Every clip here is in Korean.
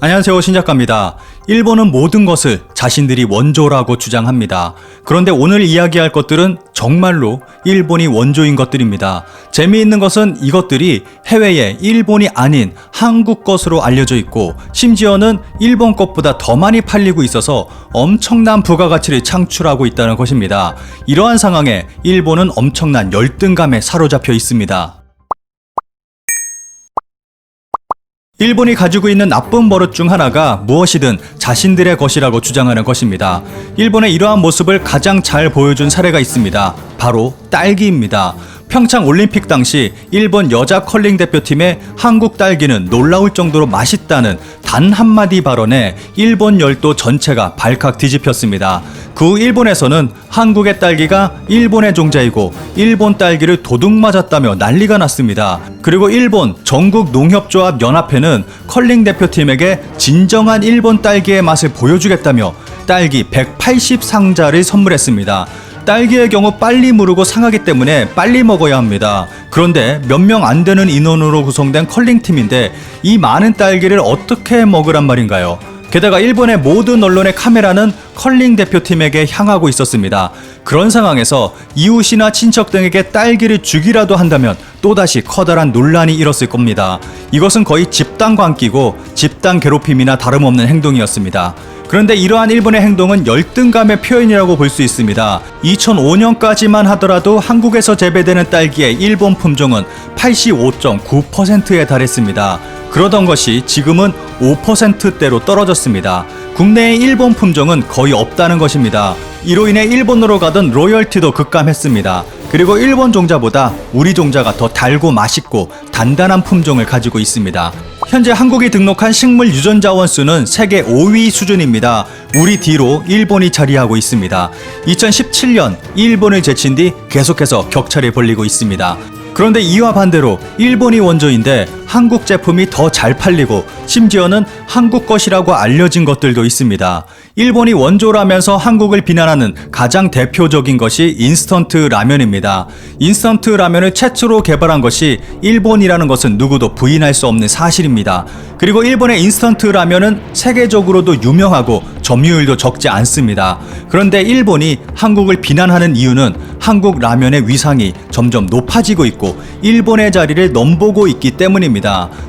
안녕하세요, 신작가입니다. 일본은 모든 것을 자신들이 원조라고 주장합니다. 그런데 오늘 이야기할 것들은 정말로 일본이 원조인 것들입니다. 재미있는 것은 이것들이 해외에 일본이 아닌 한국 것으로 알려져 있고, 심지어는 일본 것보다 더 많이 팔리고 있어서 엄청난 부가가치를 창출하고 있다는 것입니다. 이러한 상황에 일본은 엄청난 열등감에 사로잡혀 있습니다. 일본이 가지고 있는 나쁜 버릇 중 하나가 무엇이든 자신들의 것이라고 주장하는 것입니다. 일본의 이러한 모습을 가장 잘 보여준 사례가 있습니다. 바로 딸기입니다. 평창 올림픽 당시 일본 여자 컬링 대표팀의 한국 딸기는 놀라울 정도로 맛있다는 단 한마디 발언에 일본 열도 전체가 발칵 뒤집혔습니다. 그 후 일본에서는 한국의 딸기가 일본의 종자이고 일본 딸기를 도둑 맞았다며 난리가 났습니다. 그리고 일본 전국 농협조합 연합회는 컬링 대표팀에게 진정한 일본 딸기의 맛을 보여주겠다며 딸기 180상자를 선물했습니다. 딸기의 경우 빨리 무르고 상하기 때문에 빨리 먹어야 합니다. 그런데 몇 명 안 되는 인원으로 구성된 컬링팀인데 이 많은 딸기를 어떻게 먹으란 말인가요? 게다가 일본의 모든 언론의 카메라는 컬링 대표팀에게 향하고 있었습니다. 그런 상황에서 이웃이나 친척 등에게 딸기를 주기라도 한다면 또다시 커다란 논란이 일었을 겁니다. 이것은 거의 집단 광기고 집단 괴롭힘이나 다름없는 행동이었습니다. 그런데 이러한 일본의 행동은 열등감의 표현이라고 볼 수 있습니다. 2005년까지만 하더라도 한국에서 재배되는 딸기의 일본 품종은 85.9%에 달했습니다. 그러던 것이 지금은 5%대로 떨어졌습니다. 국내의 일본 품종은 거의 없다는 것입니다. 이로 인해 일본으로 가던 로열티도 급감했습니다. 그리고 일본 종자보다 우리 종자가 더 달고 맛있고 단단한 품종을 가지고 있습니다. 현재 한국이 등록한 식물 유전자원 수는 세계 5위 수준입니다. 우리 뒤로 일본이 자리하고 있습니다. 2017년 일본을 제친 뒤 계속해서 격차를 벌리고 있습니다. 그런데 이와 반대로 일본이 원조인데 한국 제품이 더 잘 팔리고 심지어는 한국 것이라고 알려진 것들도 있습니다. 일본이 원조라면서 한국을 비난하는 가장 대표적인 것이 인스턴트 라면입니다. 인스턴트 라면을 최초로 개발한 것이 일본이라는 것은 누구도 부인할 수 없는 사실입니다. 그리고 일본의 인스턴트 라면은 세계적으로도 유명하고 점유율도 적지 않습니다. 그런데 일본이 한국을 비난하는 이유는 한국 라면의 위상이 점점 높아지고 있고 일본의 자리를 넘보고 있기 때문입니다.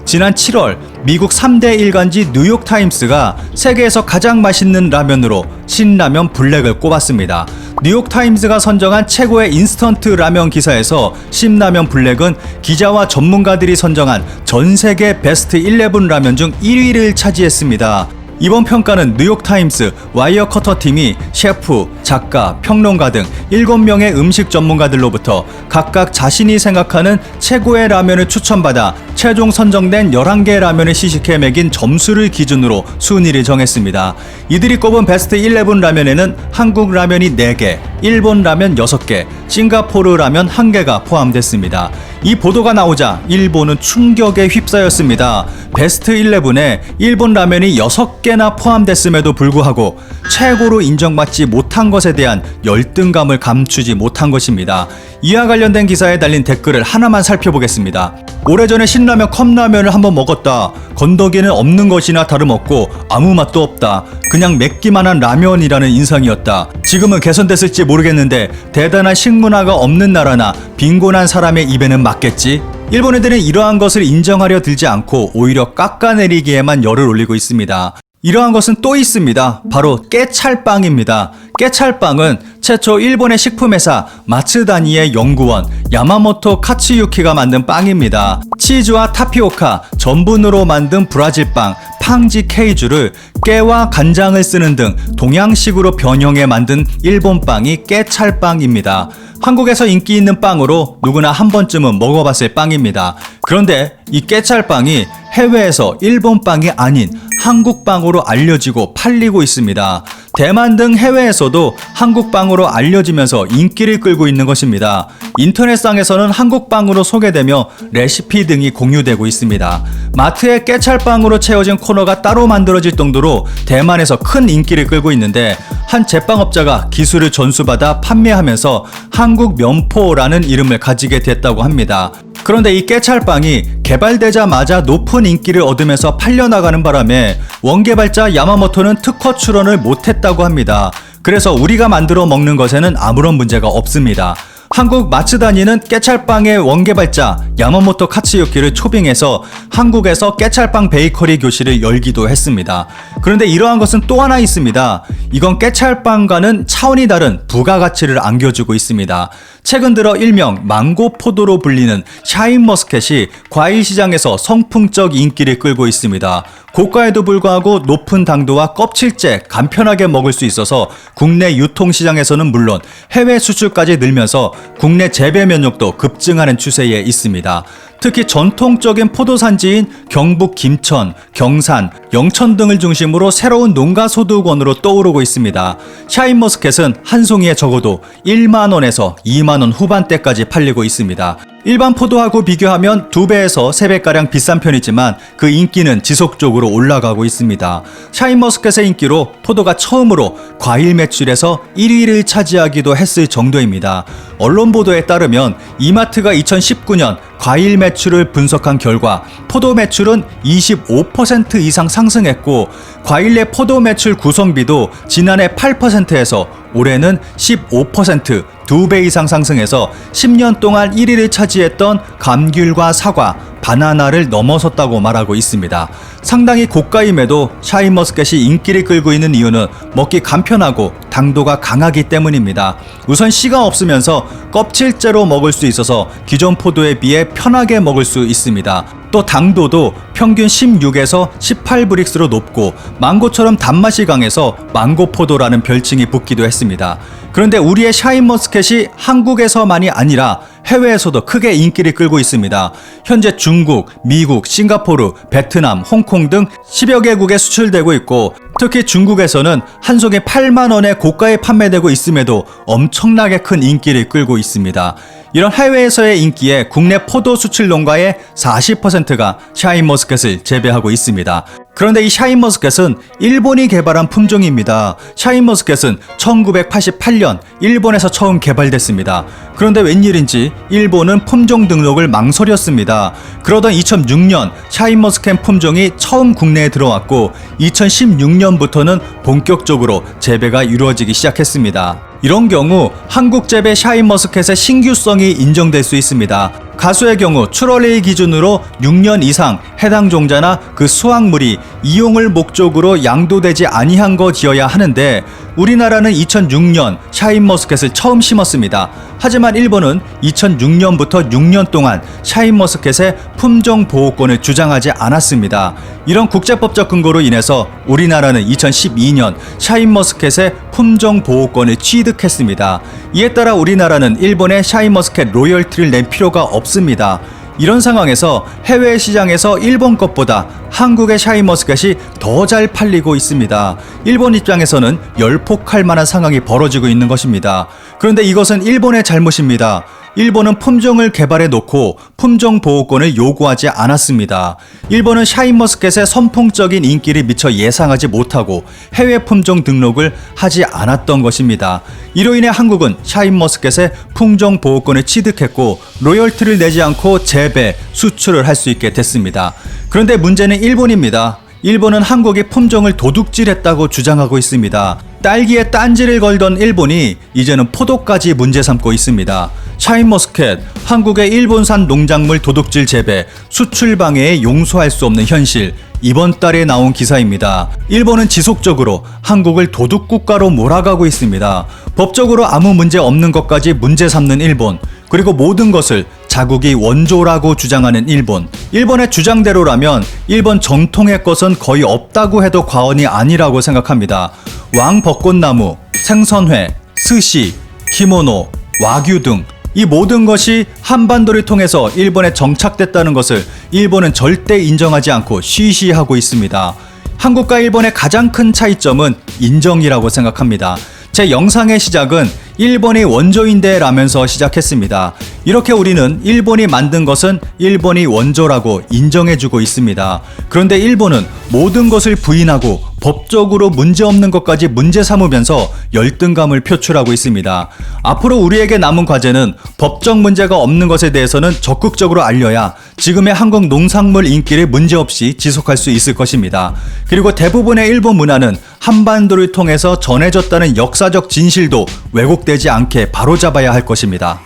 지난 7월 미국 3대 일간지 뉴욕타임스가 세계에서 가장 맛있는 라면으로 신라면 블랙을 꼽았습니다. 뉴욕타임스가 선정한 최고의 인스턴트 라면 기사에서 신라면 블랙은 기자와 전문가들이 선정한 전 세계 베스트 11 라면 중 1위를 차지했습니다. 이번 평가는 뉴욕타임스 와이어커터 팀이 셰프, 작가, 평론가 등 7명의 음식 전문가들로부터 각각 자신이 생각하는 최고의 라면을 추천받아 최종 선정된 11개 라면을 시식해 매긴 점수를 기준으로 순위를 정했습니다. 이들이 꼽은 베스트 11 라면에는 한국 라면이 4개, 일본 라면 6개, 싱가포르 라면 1개가 포함됐습니다. 이 보도가 나오자 일본은 충격에 휩싸였습니다. 베스트 11에 일본 라면이 6개나 포함됐음에도 불구하고 최고로 인정받지 못한 것에 대한 열등감을 감추지 못한 것입니다. 이와 관련된 기사에 달린 댓글을 하나만 살펴보겠습니다. 오래전에 신라면 컵라면을 한번 먹었다. 건더기는 없는 것이나 다름없고 아무 맛도 없다. 그냥 맵기만 한 라면이라는 인상이었다. 지금은 개선됐을지 모르겠는데 대단한 식문화가 없는 나라나 빈곤한 사람의 입에는 맞겠지? 일본 애들은 이러한 것을 인정하려 들지 않고 오히려 깎아내리기에만 열을 올리고 있습니다. 이러한 것은 또 있습니다. 바로 깨찰빵입니다. 깨찰빵은 최초 일본의 식품회사 마츠다니의 연구원 야마모토 카츠유키가 만든 빵입니다. 치즈와 타피오카, 전분으로 만든 브라질빵, 팡지 케이주를 깨와 간장을 쓰는 등 동양식으로 변형해 만든 일본빵이 깨찰빵입니다. 한국에서 인기 있는 빵으로 누구나 한 번쯤은 먹어봤을 빵입니다. 그런데 이 깨찰빵이 해외에서 일본빵이 아닌 한국빵으로 알려지고 팔리고 있습니다. 대만 등 해외에서도 한국빵으로 알려지면서 인기를 끌고 있는 것입니다. 인터넷상에서는 한국빵으로 소개되며 레시피 등이 공유되고 있습니다. 마트에 깨찰빵으로 채워진 코너가 따로 만들어질 정도로 대만에서 큰 인기를 끌고 있는데 한 제빵업자가 기술을 전수받아 판매하면서 한국 면포라는 이름을 가지게 됐다고 합니다. 그런데 이 깨찰빵이 개발되자마자 높은 인기를 얻으면서 팔려나가는 바람에 원개발자 야마모토는 특허 출원을 못했다고 합니다. 그래서 우리가 만들어 먹는 것에는 아무런 문제가 없습니다. 한국 마츠다니는 깨찰빵의 원개발자 야마모토 카츠유키를 초빙해서 한국에서 깨찰빵 베이커리 교실을 열기도 했습니다. 그런데 이러한 것은 또 하나 있습니다. 이건 깨찰빵과는 차원이 다른 부가가치를 안겨주고 있습니다. 최근 들어 일명 망고포도로 불리는 샤인머스켓이 과일시장에서 선풍적 인기를 끌고 있습니다. 고가에도 불구하고 높은 당도와 껍질째 간편하게 먹을 수 있어서 국내 유통시장에서는 물론 해외 수출까지 늘면서 국내 재배 면역도 급증하는 추세에 있습니다. 특히 전통적인 포도산지인 경북 김천, 경산, 영천 등을 중심으로 새로운 농가 소득원으로 떠오르고 있습니다. 샤인머스켓은 한 송이에 적어도 1만원에서 2만원 후반대까지 팔리고 있습니다. 일반 포도하고 비교하면 2배에서 3배가량 비싼 편이지만 그 인기는 지속적으로 올라가고 있습니다. 샤인머스켓의 인기로 포도가 처음으로 과일 매출에서 1위를 차지하기도 했을 정도입니다. 언론 보도에 따르면 이마트가 2019년 과일 매출을 분석한 결과 포도 매출은 25% 이상 상승했고 과일 내 포도 매출 구성비도 지난해 8%에서 올해는 15%, 2배 이상 상승해서 10년 동안 1위를 차지했던 감귤과 사과, 바나나를 넘어섰다고 말하고 있습니다. 상당히 고가임에도 샤인머스켓이 인기를 끌고 있는 이유는 먹기 간편하고 당도가 강하기 때문입니다. 우선 씨가 없으면서 껍질째로 먹을 수 있어서 기존 포도에 비해 편하게 먹을 수 있습니다. 또 당도도 평균 16에서 18브릭스로 높고 망고처럼 단맛이 강해서 망고포도라는 별칭이 붙기도 했습니다. 그런데 우리의 샤인머스켓이 한국에서만이 아니라 해외에서도 크게 인기를 끌고 있습니다. 현재 중국, 미국, 싱가포르, 베트남, 홍콩 등 10여 개국에 수출되고 있고 특히 중국에서는 한 송이 8만원에 고가에 판매되고 있음에도 엄청나게 큰 인기를 끌고 있습니다. 이런 해외에서의 인기에 국내 포도 수출 농가의 40%가 샤인머스켓을 재배하고 있습니다. 그런데 이 샤인머스켓은 일본이 개발한 품종입니다. 샤인머스켓은 1988년 일본에서 처음 개발됐습니다. 그런데 웬일인지 일본은 품종 등록을 망설였습니다. 그러던 2006년 샤인머스켓 품종이 처음 국내에 들어왔고 2016년부터는 본격적으로 재배가 이루어지기 시작했습니다. 이런 경우 한국 재배 샤인머스켓의 신규성이 인정될 수 있습니다. 가수의 경우 출원일 기준으로 6년 이상 해당 종자나 그 수확물이 이용을 목적으로 양도되지 아니한 거 지어야 하는데 우리나라는 2006년 샤인머스켓을 처음 심었습니다. 하지만 일본은 2006년부터 6년 동안 샤인머스켓의 품종 보호권을 주장하지 않았습니다. 이런 국제법적 근거로 인해서 우리나라는 2012년 샤인머스켓의 품종 보호권을 취득했습니다. 이에 따라 우리나라는 일본의 샤인머스켓 로열티를 낼 필요가 없습니다. 이런 상황에서 해외 시장에서 일본 것보다 한국의 샤인머스켓이 더 잘 팔리고 있습니다. 일본 입장에서는 열폭할 만한 상황이 벌어지고 있는 것입니다. 그런데 이것은 일본의 잘못입니다. 일본은 품종을 개발해 놓고 품종 보호권을 요구하지 않았습니다. 일본은 샤인머스켓의 선풍적인 인기를 미처 예상하지 못하고 해외 품종 등록을 하지 않았던 것입니다. 이로 인해 한국은 샤인머스켓의 품종 보호권을 취득했고 로열티를 내지 않고 재배, 수출을 할 수 있게 됐습니다. 그런데 문제는 일본입니다. 일본은 한국이 품종을 도둑질했다고 주장하고 있습니다. 딸기에 딴지를 걸던 일본이 이제는 포도까지 문제 삼고 있습니다. 샤인머스켓, 한국의 일본산 농작물 도둑질 재배, 수출 방해에 용서할 수 없는 현실. 이번 달에 나온 기사입니다. 일본은 지속적으로 한국을 도둑국가로 몰아가고 있습니다. 법적으로 아무 문제 없는 것까지 문제 삼는 일본, 그리고 모든 것을 자국이 원조라고 주장하는 일본. 일본의 주장대로라면 일본 정통의 것은 거의 없다고 해도 과언이 아니라고 생각합니다. 왕벚꽃나무, 생선회, 스시, 키모노, 와규 등 이 모든 것이 한반도를 통해서 일본에 정착됐다는 것을 일본은 절대 인정하지 않고 쉬쉬하고 있습니다. 한국과 일본의 가장 큰 차이점은 인정이라고 생각합니다. 제 영상의 시작은 일본이 원조인데 라면서 시작했습니다. 이렇게 우리는 일본이 만든 것은 일본이 원조라고 인정해주고 있습니다. 그런데 일본은 모든 것을 부인하고 법적으로 문제없는 것까지 문제 삼으면서 열등감을 표출하고 있습니다. 앞으로 우리에게 남은 과제는 법적 문제가 없는 것에 대해서는 적극적으로 알려야 지금의 한국 농산물 인기를 문제없이 지속할 수 있을 것입니다. 그리고 대부분의 일본 문화는 한반도를 통해서 전해졌다는 역사적 진실도 왜곡되지 않게 바로잡아야 할 것입니다.